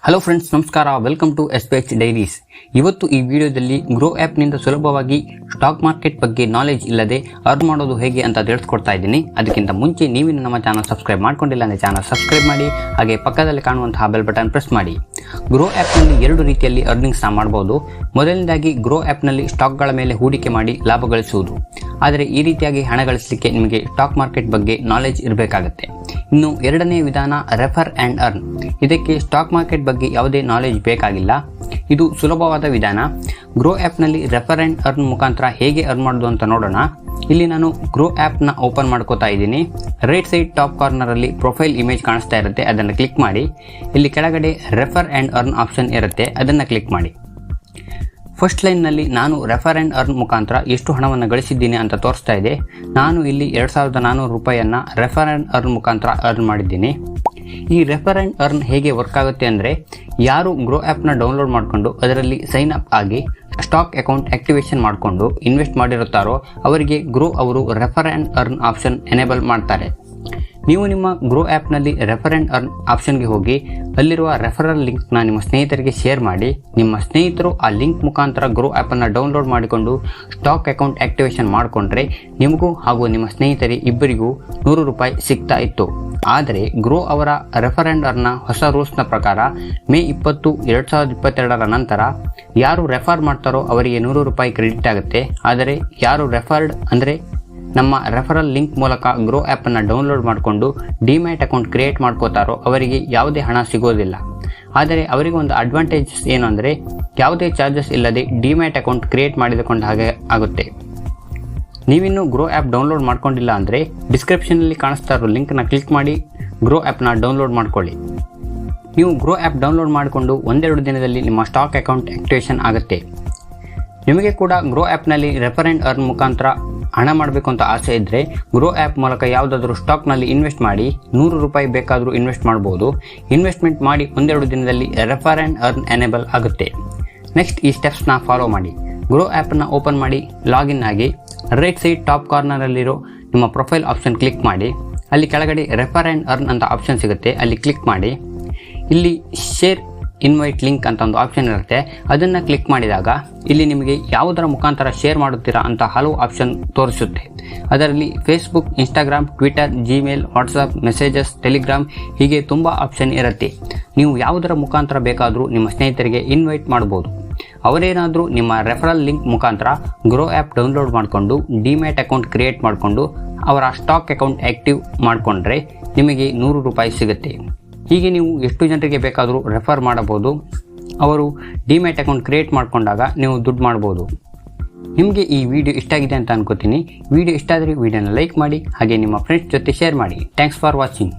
Hello friends, ನಮಸ್ಕಾರ. Welcome to SPH diaries. ಇವತ್ತು ಈ ವಿಡಿಯೋದಲ್ಲಿ ಗ್ರೋ ಆ್ಯಪ್ನಿಂದ ಸುಲಭವಾಗಿ ಸ್ಟಾಕ್ ಮಾರ್ಕೆಟ್ ಬಗ್ಗೆ ನಾಲೆಜ್ ಇಲ್ಲದೆ ಅರ್ನ್ ಮಾಡೋದು ಹೇಗೆ ಅಂತ ತಿಳಿಸ್ಕೊಡ್ತಾ ಇದ್ದೀನಿ. ಅದಕ್ಕಿಂತ ಮುಂಚೆ ನೀವಿನ್ನು ನಮ್ಮ ಚಾನಲ್ ಸಬ್ಸ್ಕ್ರೈಬ್ ಮಾಡ್ಕೊಂಡಿಲ್ಲ ಅಂದರೆ ಚಾನಲ್ ಸಬ್ಸ್ಕ್ರೈಬ್ ಮಾಡಿ, ಹಾಗೆ ಪಕ್ಕದಲ್ಲಿ ಕಾಣುವಂತಹ ಬೆಲ್ ಬಟನ್ ಪ್ರೆಸ್ ಮಾಡಿ. ಗ್ರೋ ಆ್ಯಪ್ನಲ್ಲಿ ಎರಡು ರೀತಿಯಲ್ಲಿ ಅರ್ನಿಂಗ್ಸ್ನ ಮಾಡಬಹುದು. ಮೊದಲನೇದಾಗಿ ಗ್ರೋ ಆ್ಯಪ್ನಲ್ಲಿ ಸ್ಟಾಕ್ಗಳ ಮೇಲೆ ಹೂಡಿಕೆ ಮಾಡಿ ಲಾಭ ಗಳಿಸುವುದು. ಆದರೆ ಈ ರೀತಿಯಾಗಿ ಹಣ ಗಳಿಸಲಿಕ್ಕೆ ನಿಮಗೆ ಸ್ಟಾಕ್ ಮಾರ್ಕೆಟ್ ಬಗ್ಗೆ ನಾಲೆಜ್ ಇರಬೇಕಾಗುತ್ತೆ. ಇನ್ನು ಎರಡನೇ ವಿಧಾನ ರೆಫರ್ ಆ್ಯಂಡ್ ಅರ್ನ್. ಇದಕ್ಕೆ ಸ್ಟಾಕ್ ಮಾರ್ಕೆಟ್ ಬಗ್ಗೆ ಯಾವುದೇ ನಾಲೆಜ್ ಬೇಕಾಗಿಲ್ಲ. ಇದು ಸುಲಭವಾದ ವಿಧಾನ. ಗ್ರೋ ಆ್ಯಪ್ನಲ್ಲಿ ರೆಫರ್ ಆ್ಯಂಡ್ ಅರ್ನ್ ಮುಖಾಂತರ ಹೇಗೆ ಅರ್ನ್ ಮಾಡೋದು ಅಂತ ನೋಡೋಣ. ಇಲ್ಲಿ ನಾನು ಗ್ರೋ ಆ್ಯಪ್ನ ಓಪನ್ ಮಾಡ್ಕೋತಾ ಇದ್ದೀನಿ. ರೈಟ್ ಸೈಡ್ ಟಾಪ್ ಕಾರ್ನರಲ್ಲಿ ಪ್ರೊಫೈಲ್ ಇಮೇಜ್ ಕಾಣಿಸ್ತಾ ಇರುತ್ತೆ, ಅದನ್ನು ಕ್ಲಿಕ್ ಮಾಡಿ. ಇಲ್ಲಿ ಕೆಳಗಡೆ ರೆಫರ್ ಆ್ಯಂಡ್ ಅರ್ನ್ ಆಪ್ಷನ್ ಇರುತ್ತೆ, ಅದನ್ನು ಕ್ಲಿಕ್ ಮಾಡಿ. ಫಸ್ಟ್ ಲೈನ್ನಲ್ಲಿ ನಾನು ರೆಫರ್ ಆ್ಯಂಡ್ ಅರ್ನ್ ಮುಖಾಂತರ ಎಷ್ಟು ಹಣವನ್ನು ಗಳಿಸಿದ್ದೀನಿ ಅಂತ ತೋರಿಸ್ತಾ ಇದೆ. ನಾನು ಇಲ್ಲಿ 2400 ರೂಪಾಯಿಯನ್ನು ರೆಫರ್ ಆ್ಯಂಡ್ ಅರ್ನ್ ಮುಖಾಂತರ ಅರ್ನ್ ಮಾಡಿದ್ದೀನಿ. ಈ ರೆಫರ್ ಆ್ಯಂಡ್ ಅರ್ನ್ ಹೇಗೆ ವರ್ಕ್ ಆಗುತ್ತೆ ಅಂದರೆ, ಯಾರು ಗ್ರೋ ಆ್ಯಪ್ನ ಡೌನ್ಲೋಡ್ ಮಾಡಿಕೊಂಡು ಅದರಲ್ಲಿ ಸೈನ್ ಅಪ್ ಆಗಿ ಸ್ಟಾಕ್ ಅಕೌಂಟ್ ಆಕ್ಟಿವೇಶನ್ ಮಾಡಿಕೊಂಡು ಇನ್ವೆಸ್ಟ್ ಮಾಡಿರುತ್ತಾರೋ ಅವರಿಗೆ ಗ್ರೋ ಅವರು refer and earn option enable ಮಾಡ್ತಾರೆ. ನೀವು ನಿಮ್ಮ ಗ್ರೋ ಆ್ಯಪ್ನಲ್ಲಿ ರೆಫರ್ ಆ್ಯಂಡ್ ಅರ್ನ್ ಆಪ್ಷನ್ಗೆ ಹೋಗಿ ಅಲ್ಲಿರುವ ರೆಫರಲ್ ಲಿಂಕ್ನ ನಿಮ್ಮ ಸ್ನೇಹಿತರಿಗೆ ಶೇರ್ ಮಾಡಿ. ನಿಮ್ಮ ಸ್ನೇಹಿತರು ಆ ಲಿಂಕ್ ಮುಖಾಂತರ ಗ್ರೋ ಆ್ಯಪನ್ನು ಡೌನ್ಲೋಡ್ ಮಾಡಿಕೊಂಡು ಸ್ಟಾಕ್ ಅಕೌಂಟ್ ಆಕ್ಟಿವೇಶನ್ ಮಾಡಿಕೊಂಡ್ರೆ ನಿಮಗೂ ಹಾಗೂ ನಿಮ್ಮ ಸ್ನೇಹಿತರಿಗೆ ಇಬ್ಬರಿಗೂ 100 ರೂಪಾಯಿ ಸಿಗ್ತಾ ಇತ್ತು. ಆದರೆ ಗ್ರೋ ಅವರ ರೆಫರ್ ಆ್ಯಂಡ್ ಅರ್ನ್ನ ಹೊಸ ರೂಲ್ಸ್ನ ಪ್ರಕಾರ ಮೇ 20, 2022 ನಂತರ ಯಾರು ರೆಫರ್ ಮಾಡ್ತಾರೋ ಅವರಿಗೆ 100 ರೂಪಾಯಿ ಕ್ರೆಡಿಟ್ ಆಗುತ್ತೆ. ಆದರೆ ಯಾರು ರೆಫರ್ಡ್ ಅಂದರೆ ನಮ್ಮ ರೆಫರಲ್ ಲಿಂಕ್ ಮೂಲಕ ಗ್ರೋ ಆ್ಯಪನ್ನು ಡೌನ್ಲೋಡ್ ಮಾಡಿಕೊಂಡು ಡಿಮ್ಯಾಟ್ ಅಕೌಂಟ್ ಕ್ರಿಯೇಟ್ ಮಾಡ್ಕೋತಾರೋ ಅವರಿಗೆ ಯಾವುದೇ ಹಣ ಸಿಗೋದಿಲ್ಲ. ಆದರೆ ಅವರಿಗೆ ಒಂದು ಅಡ್ವಾಂಟೇಜಸ್ ಏನು ಅಂದರೆ, ಯಾವುದೇ ಚಾರ್ಜಸ್ ಇಲ್ಲದೆ ಡಿಮ್ಯಾಟ್ ಅಕೌಂಟ್ ಕ್ರಿಯೇಟ್ ಮಾಡಿಕೊಂಡ ಹಾಗೆ ಆಗುತ್ತೆ. ನೀವಿನ್ನೂ ಗ್ರೋ ಆ್ಯಪ್ ಡೌನ್ಲೋಡ್ ಮಾಡ್ಕೊಂಡಿಲ್ಲ ಅಂದರೆ ಡಿಸ್ಕ್ರಿಪ್ಷನಲ್ಲಿ ಕಾಣಿಸ್ತಾ ಇರೋ ಲಿಂಕ್ನ ಕ್ಲಿಕ್ ಮಾಡಿ ಗ್ರೋ ಆ್ಯಪ್ನ ಡೌನ್ಲೋಡ್ ಮಾಡ್ಕೊಳ್ಳಿ. ನೀವು ಗ್ರೋ ಆ್ಯಪ್ ಡೌನ್ಲೋಡ್ ಮಾಡಿಕೊಂಡು ಒಂದೆರಡು ದಿನದಲ್ಲಿ ನಿಮ್ಮ ಸ್ಟಾಕ್ ಅಕೌಂಟ್ ಆಕ್ಟಿವೇಶನ್ ಆಗುತ್ತೆ. ನಿಮಗೆ ಕೂಡ ಗ್ರೋ ಆ್ಯಪ್ನಲ್ಲಿ ರೆಫರ್ ಆ್ಯಂಡ್ ಅರ್ನ್ ಮುಖಾಂತರ ಹಣ ಮಾಡಬೇಕು ಅಂತ ಆಸೆ ಇದ್ದರೆ ಗ್ರೋ ಆ್ಯಪ್ ಮೂಲಕ ಯಾವುದಾದ್ರೂ ಸ್ಟಾಕ್ನಲ್ಲಿ ಇನ್ವೆಸ್ಟ್ ಮಾಡಿ 100 ರೂಪಾಯಿ ಬೇಕಾದರೂ ಇನ್ವೆಸ್ಟ್ ಮಾಡ್ಬೋದು. ಇನ್ವೆಸ್ಟ್ಮೆಂಟ್ ಮಾಡಿ ಒಂದೆರಡು ದಿನದಲ್ಲಿ ರೆಫರ್ ಆ್ಯಂಡ್ ಅರ್ನ್ ಎನೇಬಲ್ ಆಗುತ್ತೆ. ನೆಕ್ಸ್ಟ್ ಈ ಸ್ಟೆಪ್ಸ್ನ ಫಾಲೋ ಮಾಡಿ. ಗ್ರೋ ಆ್ಯಪನ್ನು ಓಪನ್ ಮಾಡಿ, ಲಾಗಿನ್ ಆಗಿ, ರೈಟ್ ಸೈಡ್ ಟಾಪ್ ಕಾರ್ನರಲ್ಲಿರೋ ನಿಮ್ಮ ಪ್ರೊಫೈಲ್ ಆಪ್ಷನ್ ಕ್ಲಿಕ್ ಮಾಡಿ. ಅಲ್ಲಿ ಕೆಳಗಡೆ ರೆಫರ್ ಆ್ಯಂಡ್ ಅರ್ನ್ ಅಂತ ಆಪ್ಷನ್ ಸಿಗುತ್ತೆ, ಅಲ್ಲಿ ಕ್ಲಿಕ್ ಮಾಡಿ. ಇಲ್ಲಿ ಶೇರ್ ಇನ್ವೈಟ್ ಲಿಂಕ್ ಅಂತ ಒಂದು ಆಪ್ಷನ್ ಇರುತ್ತೆ, ಅದನ್ನು ಕ್ಲಿಕ್ ಮಾಡಿದಾಗ ಇಲ್ಲಿ ನಿಮಗೆ ಯಾವುದರ ಮುಖಾಂತರ ಶೇರ್ ಮಾಡುತ್ತೀರಾ ಅಂತ ಹಲವು ಆಪ್ಷನ್ ತೋರಿಸುತ್ತೆ. ಅದರಲ್ಲಿ Facebook, Instagram, Twitter, Gmail, WhatsApp, messages, Telegram ಹೀಗೆ ತುಂಬ ಆಪ್ಷನ್ ಇರುತ್ತೆ. ನೀವು ಯಾವುದರ ಮುಖಾಂತರ ಬೇಕಾದರೂ ನಿಮ್ಮ ಸ್ನೇಹಿತರಿಗೆ ಇನ್ವೈಟ್ ಮಾಡ್ಬೋದು. ಅವರೇನಾದರೂ ನಿಮ್ಮ ರೆಫರಲ್ ಲಿಂಕ್ ಮುಖಾಂತರ ಗ್ರೋ ಆ್ಯಪ್ ಡೌನ್ಲೋಡ್ ಮಾಡಿಕೊಂಡು ಡಿಮ್ಯಾಟ್ ಅಕೌಂಟ್ ಕ್ರಿಯೇಟ್ ಮಾಡಿಕೊಂಡು ಅವರ ಸ್ಟಾಕ್ ಅಕೌಂಟ್ ಆ್ಯಕ್ಟಿವ್ ಮಾಡಿಕೊಂಡ್ರೆ ನಿಮಗೆ 100 ರೂಪಾಯಿ ಸಿಗುತ್ತೆ. ಹೀಗೆ ನೀವು ಎಷ್ಟು ಜನರಿಗೆ ಬೇಕಾದರೂ ರೆಫರ್ ಮಾಡಬಹುದು. ಅವರು ಡಿಮ್ಯಾಟ್ ಅಕೌಂಟ್ ಕ್ರಿಯೇಟ್ ಮಾಡಿಕೊಂಡಾಗ ನೀವು ದುಡ್ಡು ಮಾಡ್ಬೋದು. ನಿಮಗೆ ಈ ವಿಡಿಯೋ ಇಷ್ಟ ಆಗಿದೆ ಅಂತ ಅನ್ಕೋತೀನಿ. ವಿಡಿಯೋ ಇಷ್ಟ ಆದರೆ ವಿಡಿಯೋನ ಲೈಕ್ ಮಾಡಿ, ಹಾಗೆ ನಿಮ್ಮ ಫ್ರೆಂಡ್ಸ್ ಜೊತೆ ಶೇರ್ ಮಾಡಿ. Thanks for watching.